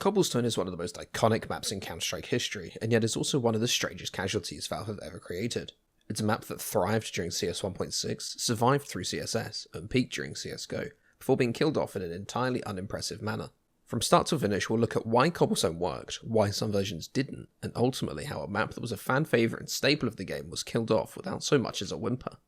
Cobblestone is one of the most iconic maps in Counter-Strike history, and yet is also one of the strangest casualties Valve have ever created. It's a map that thrived during CS 1.6, survived through CSS, and peaked during CSGO, before being killed off in an entirely unimpressive manner. From start to finish, we'll look at why Cobblestone worked, why some versions didn't, and ultimately how a map that was a fan favourite and staple of the game was killed off without so much as a whimper.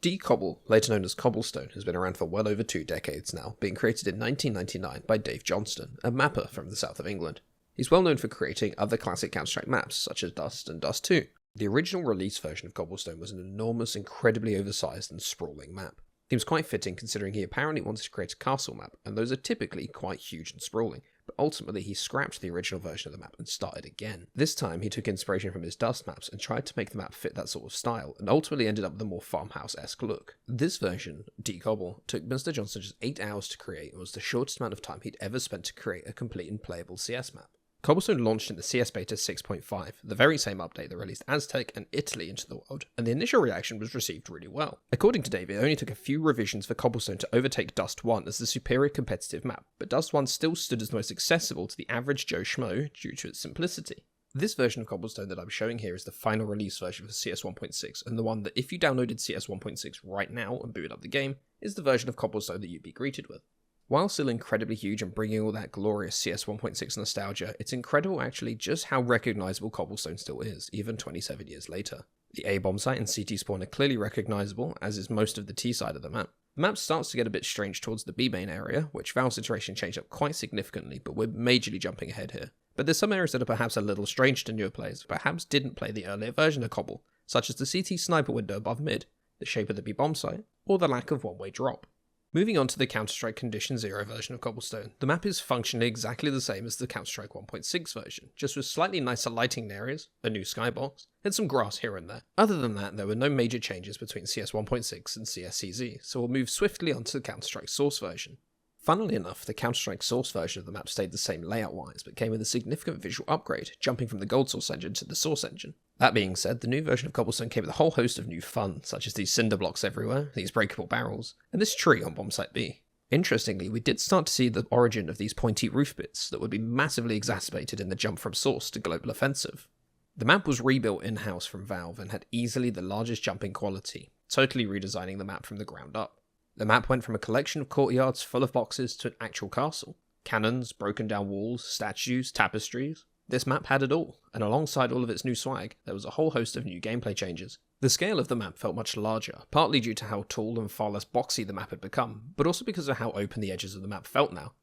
D-Cobble, later known as Cobblestone, has been around for well over 2 decades now, being created in 1999 by Dave Johnston, a mapper from the south of England. He's well known for creating other classic Counter-Strike maps, such as Dust and Dust 2. The original release version of Cobblestone was an enormous, incredibly oversized and sprawling map. Seems quite fitting considering he apparently wanted to create a castle map, and those are typically quite huge and sprawling, but ultimately he scrapped the original version of the map and started again. This time he took inspiration from his Dust maps and tried to make the map fit that sort of style, and ultimately ended up with a more farmhouse-esque look. This version, D-Cobble, took Mr. Johnston just 8 hours to create and was the shortest amount of time he'd ever spent to create a complete and playable CS map. Cobblestone launched in the CS Beta 6.5, the very same update that released Aztec and Italy into the world, and the initial reaction was received really well. According to Dave, it only took a few revisions for Cobblestone to overtake Dust 1 as the superior competitive map, but Dust 1 still stood as the most accessible to the average Joe Schmo due to its simplicity. This version of Cobblestone that I'm showing here is the final release version for CS 1.6, and the one that if you downloaded CS 1.6 right now and booted up the game, is the version of Cobblestone that you'd be greeted with. While still incredibly huge and bringing all that glorious CS 1.6 nostalgia, it's incredible actually just how recognisable Cobblestone still is, even 27 years later. The A bomb site and CT spawn are clearly recognisable, as is most of the T side of the map. The map starts to get a bit strange towards the B main area, which Valve's iteration changed up quite significantly, but we're majorly jumping ahead here. But there's some areas that are perhaps a little strange to newer players, perhaps didn't play the earlier version of Cobble, such as the CT sniper window above mid, the shape of the B bomb site, or the lack of one-way drop. Moving on to the Counter-Strike Condition 0 version of Cobblestone, the map is functionally exactly the same as the Counter-Strike 1.6 version, just with slightly nicer lighting in areas, a new skybox, and some grass here and there. Other than that, there were no major changes between CS 1.6 and CSCZ, so we'll move swiftly on to the Counter-Strike Source version. Funnily enough, the Counter-Strike Source version of the map stayed the same layout-wise, but came with a significant visual upgrade, jumping from the Gold Source engine to the Source engine. That being said, the new version of Cobblestone came with a whole host of new fun, such as these cinder blocks everywhere, these breakable barrels, and this tree on bombsite B. Interestingly, we did start to see the origin of these pointy roof bits that would be massively exacerbated in the jump from Source to Global Offensive. The map was rebuilt in-house from Valve and had easily the largest jumping quality, totally redesigning the map from the ground up. The map went from a collection of courtyards full of boxes to an actual castle. Cannons, broken down walls, statues, tapestries. This map had it all, and alongside all of its new swag, there was a whole host of new gameplay changes. The scale of the map felt much larger, partly due to how tall and far less boxy the map had become, but also because of how open the edges of the map felt now.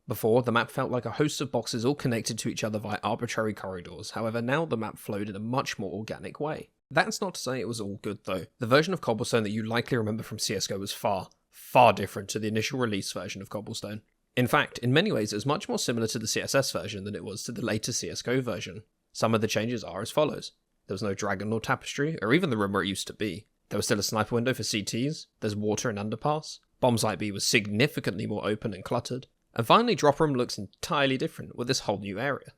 Before, the map felt like a host of boxes all connected to each other via arbitrary corridors, however now the map flowed in a much more organic way. That's not to say it was all good though. The version of Cobblestone that you likely remember from CSGO was far different to the initial release version of Cobblestone. In fact, in many ways it was much more similar to the CSS version than it was to the later CSGO version. Some of the changes are as follows. There was no dragon nor tapestry, or even the room where it used to be. There was still a sniper window for CTs, there's water and underpass, bombsite B was significantly more open and cluttered, and finally drop room looks entirely different with this whole new area.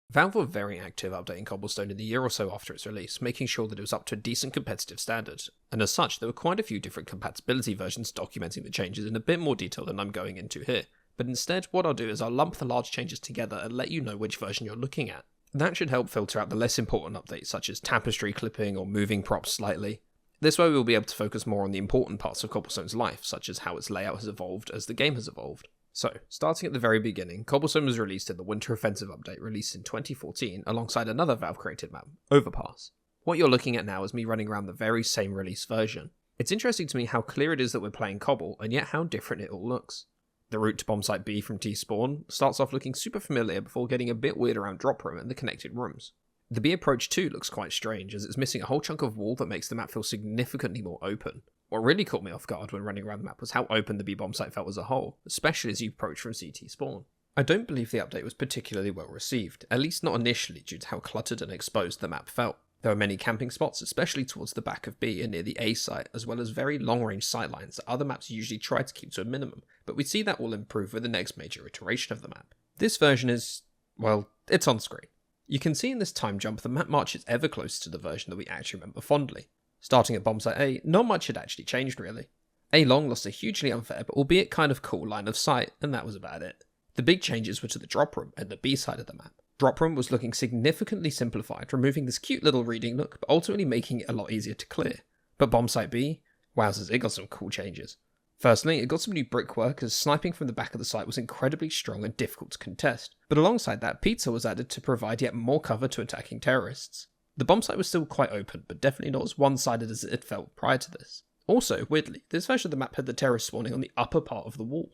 Valve were very active updating Cobblestone in the year or so after its release, making sure that it was up to a decent competitive standard, and as such there were quite a few different compatibility versions documenting the changes in a bit more detail than I'm going into here, but instead what I'll do is I'll lump the large changes together and let you know which version you're looking at. That should help filter out the less important updates such as tapestry clipping or moving props slightly. This way we'll be able to focus more on the important parts of Cobblestone's life, such as how its layout has evolved as the game has evolved. So, starting at the very beginning, Cobblestone was released in the Winter Offensive update released in 2014 alongside another Valve-created map, Overpass. What you're looking at now is me running around the very same release version. It's interesting to me how clear it is that we're playing Cobble, and yet how different it all looks. The route to bombsite B from T-Spawn starts off looking super familiar before getting a bit weird around drop room and the connected rooms. The B approach too looks quite strange, as it's missing a whole chunk of wall that makes the map feel significantly more open. What really caught me off guard when running around the map was how open the B bomb site felt as a whole, especially as you approach from CT spawn. I don't believe the update was particularly well received, at least not initially due to how cluttered and exposed the map felt. There were many camping spots, especially towards the back of B and near the A site, as well as very long-range sightlines that other maps usually try to keep to a minimum, but we see that will improve with the next major iteration of the map. This version is, well, it's on screen. You can see in this time jump the map marches ever closer to the version that we actually remember fondly. Starting at bombsite A, not much had actually changed really. A long lost a hugely unfair but albeit kind of cool line of sight, and that was about it. The big changes were to the drop room and the B side of the map. Drop room was looking significantly simplified, removing this cute little reading nook, but ultimately making it a lot easier to clear. But bomb site B, wowzers, it got some cool changes. Firstly, it got some new brickwork as sniping from the back of the site was incredibly strong and difficult to contest, but alongside that, pizza was added to provide yet more cover to attacking terrorists. The bomb site was still quite open, but definitely not as one-sided as it had felt prior to this. Also, weirdly, this version of the map had the terrorists spawning on the upper part of the wall.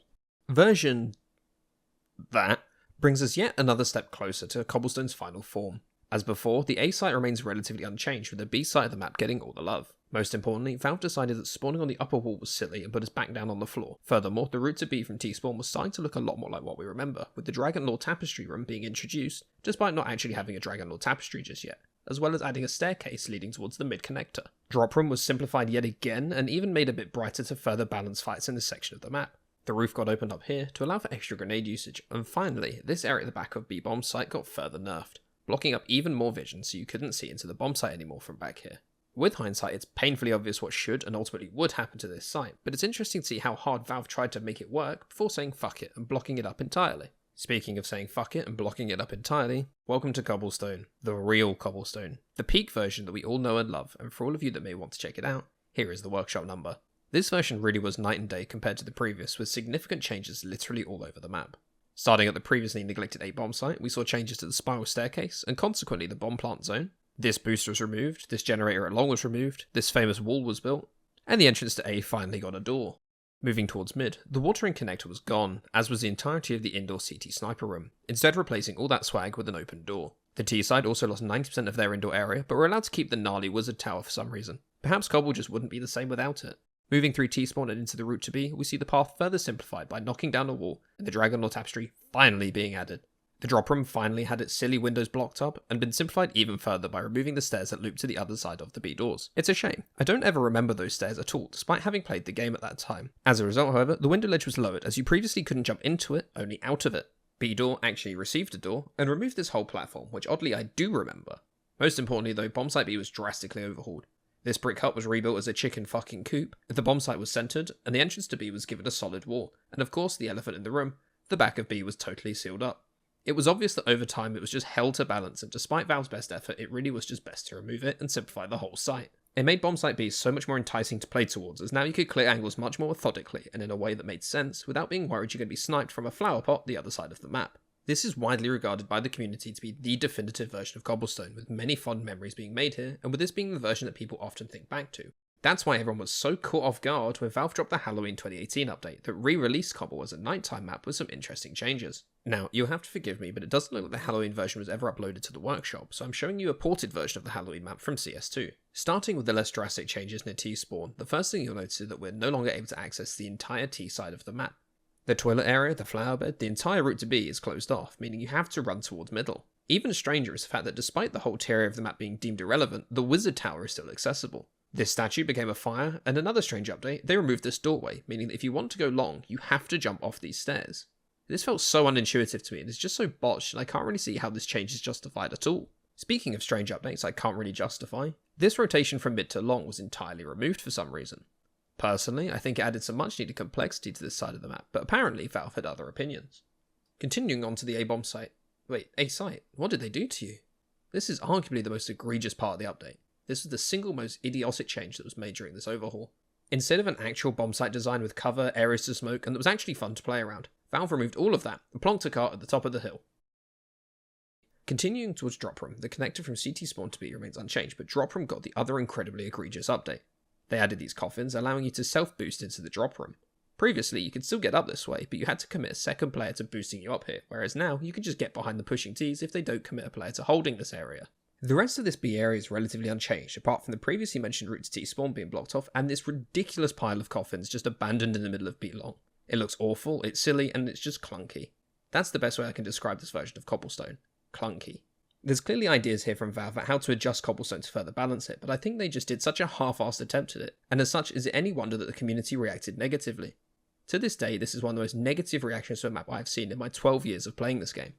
Version... that brings us yet another step closer to Cobblestone's final form. As before, the A site remains relatively unchanged, with the B side of the map getting all the love. Most importantly, Valve decided that spawning on the upper wall was silly and put us back down on the floor. Furthermore, the route to B from T-spawn was starting to look a lot more like what we remember, with the Dragon Lore Tapestry room being introduced, despite not actually having a Dragon Lore Tapestry just yet, as well as adding a staircase leading towards the mid-connector. Drop room was simplified yet again, and even made a bit brighter to further balance fights in this section of the map. The roof got opened up here to allow for extra grenade usage, and finally, this area at the back of B-bomb's site got further nerfed, blocking up even more vision so you couldn't see into the bomb site anymore from back here. With hindsight, it's painfully obvious what should and ultimately would happen to this site, but it's interesting to see how hard Valve tried to make it work before saying fuck it and blocking it up entirely. Speaking of saying fuck it and blocking it up entirely, welcome to Cobblestone, the real Cobblestone, the peak version that we all know and love, and for all of you that may want to check it out, here is the workshop number. This version really was night and day compared to the previous, with significant changes literally all over the map. Starting at the previously neglected A bomb site, we saw changes to the spiral staircase, and consequently the bomb plant zone. This booster was removed, this generator along was removed, this famous wall was built, and the entrance to A finally got a door. Moving towards mid, the watering connector was gone, as was the entirety of the indoor CT sniper room, instead replacing all that swag with an open door. The T side also lost 90% of their indoor area, but were allowed to keep the gnarly wizard tower for some reason. Perhaps Cobble just wouldn't be the same without it. Moving through T-spawn and into the route to B, we see the path further simplified by knocking down a wall, and the Dragon Lore Tapestry finally being added. The drop room finally had its silly windows blocked up, and been simplified even further by removing the stairs that loop to the other side of the B doors. It's a shame. I don't ever remember those stairs at all, despite having played the game at that time. As a result, however, the window ledge was lowered, as you previously couldn't jump into it, only out of it. B door actually received a door, and removed this whole platform, which oddly I do remember. Most importantly though, bomb site B was drastically overhauled. This brick hut was rebuilt as a chicken fucking coop, the bomb site was centered, and the entrance to B was given a solid wall, and of course the elephant in the room, the back of B was totally sealed up. It was obvious that over time it was just hell to balance, and despite Valve's best effort, it really was just best to remove it and simplify the whole site. It made bomb site B so much more enticing to play towards, as now you could clear angles much more methodically and in a way that made sense, without being worried you're going to be sniped from a flower pot the other side of the map. This is widely regarded by the community to be the definitive version of Cobblestone, with many fond memories being made here, and with this being the version that people often think back to. That's why everyone was so caught off guard when Valve dropped the Halloween 2018 update that re-released Cobble as a nighttime map with some interesting changes. Now, you'll have to forgive me, but it doesn't look like the Halloween version was ever uploaded to the workshop, so I'm showing you a ported version of the Halloween map from CS2. Starting with the less drastic changes near T-spawn, the first thing you'll notice is that we're no longer able to access the entire T side of the map. The toilet area, the flower bed, the entire route to B is closed off, meaning you have to run towards middle. Even stranger is the fact that despite the whole area of the map being deemed irrelevant, the wizard tower is still accessible. This statue became a fire, and another strange update, they removed this doorway, meaning that if you want to go long, you have to jump off these stairs. This felt so unintuitive to me, and it's just so botched, and I can't really see how this change is justified at all. Speaking of strange updates I can't really justify, this rotation from mid to long was entirely removed for some reason. Personally, I think it added some much needed complexity to this side of the map, but apparently Valve had other opinions. Continuing on to the A-bomb site. Wait, A-site? What did they do to you? This is arguably the most egregious part of the update. This was the single most idiotic change that was made during this overhaul. Instead of an actual bomb site design with cover, areas to smoke, and that was actually fun to play around, Valve removed all of that and plonked a cart at the top of the hill. Continuing towards Drop Room, the connector from CT spawn to B remains unchanged, but Drop Room got the other incredibly egregious update. They added these coffins, allowing you to self-boost into the Drop Room. Previously, you could still get up this way, but you had to commit a second player to boosting you up here, whereas now, you can just get behind the pushing Ts if they don't commit a player to holding this area. The rest of this B area is relatively unchanged, apart from the previously mentioned route to T spawn being blocked off, and this ridiculous pile of coffins just abandoned in the middle of B long. It looks awful, it's silly, and it's just clunky. That's the best way I can describe this version of Cobblestone. Clunky. There's clearly ideas here from Valve at how to adjust Cobblestone to further balance it, but I think they just did such a half-assed attempt at it, and as such, is it any wonder that the community reacted negatively? To this day, this is one of the most negative reactions to a map I've seen in my 12 years of playing this game.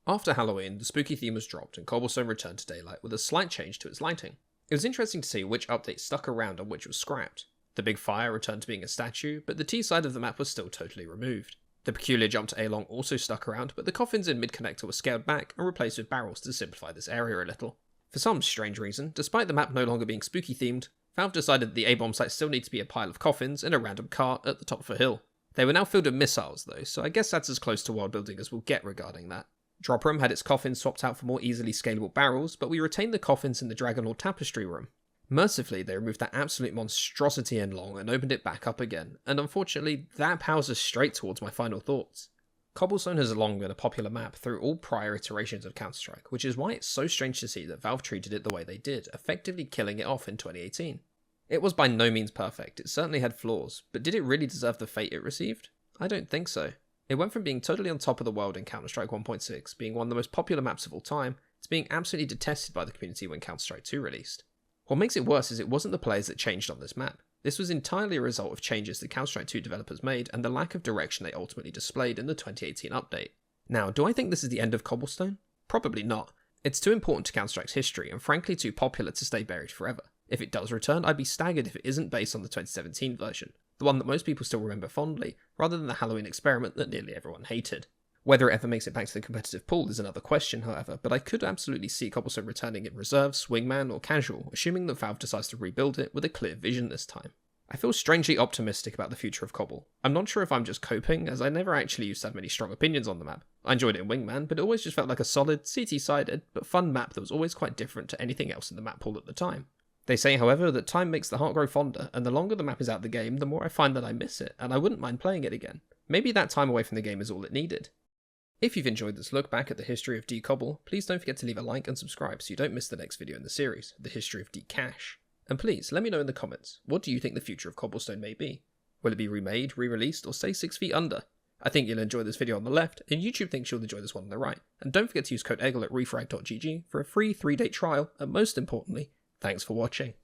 After Halloween, the spooky theme was dropped and Cobblestone returned to daylight with a slight change to its lighting. It was interesting to see which updates stuck around and which was scrapped. The big fire returned to being a statue, but the T side of the map was still totally removed. The peculiar jump to A-Long also stuck around, but the coffins in mid-connector were scaled back and replaced with barrels to simplify this area a little. For some strange reason, despite the map no longer being spooky themed, Valve decided that the A-bomb site still needs to be a pile of coffins in a random cart at the top of a hill. They were now filled with missiles though, so I guess that's as close to world building as we'll get regarding that. Drop Room had its coffins swapped out for more easily scalable barrels, but we retained the coffins in the Dragonlord Tapestry Room. Mercifully, they removed that absolute monstrosity in Long and opened it back up again, and unfortunately, that powers us straight towards my final thoughts. Cobblestone has long been a popular map through all prior iterations of Counter-Strike, which is why it's so strange to see that Valve treated it the way they did, effectively killing it off in 2018. It was by no means perfect, it certainly had flaws, but did it really deserve the fate it received? I don't think so. It went from being totally on top of the world in Counter-Strike 1.6, being one of the most popular maps of all time, to being absolutely detested by the community when Counter-Strike 2 released. What makes it worse is it wasn't the players that changed on this map. This was entirely a result of changes the Counter-Strike 2 developers made and the lack of direction they ultimately displayed in the 2018 update. Now, do I think this is the end of Cobblestone? Probably not. It's too important to Counter-Strike's history and frankly too popular to stay buried forever. If it does return, I'd be staggered if it isn't based on the 2017 version, the one that most people still remember fondly, rather than the Halloween experiment that nearly everyone hated. Whether it ever makes it back to the competitive pool is another question, however, but I could absolutely see Cobblestone returning in reserve, swingman, or casual, assuming that Valve decides to rebuild it with a clear vision this time. I feel strangely optimistic about the future of Cobble. I'm not sure if I'm just coping, as I never actually used to have many strong opinions on the map. I enjoyed it in Wingman, but it always just felt like a solid, CT-sided, but fun map that was always quite different to anything else in the map pool at the time. They say, however, that time makes the heart grow fonder, and the longer the map is out the game, the more I find that I miss it, and I wouldn't mind playing it again. Maybe that time away from the game is all it needed. If you've enjoyed this look back at the history of D-Cobble, please don't forget to leave a like and subscribe so you don't miss the next video in the series, the history of D-Cache. And please, let me know in the comments, what do you think the future of Cobblestone may be? Will it be remade, re-released, or stay 6 feet under? I think you'll enjoy this video on the left, and YouTube thinks you'll enjoy this one on the right. And don't forget to use code EGGLE at refrag.gg for a free 3-day trial, and most importantly, thanks for watching.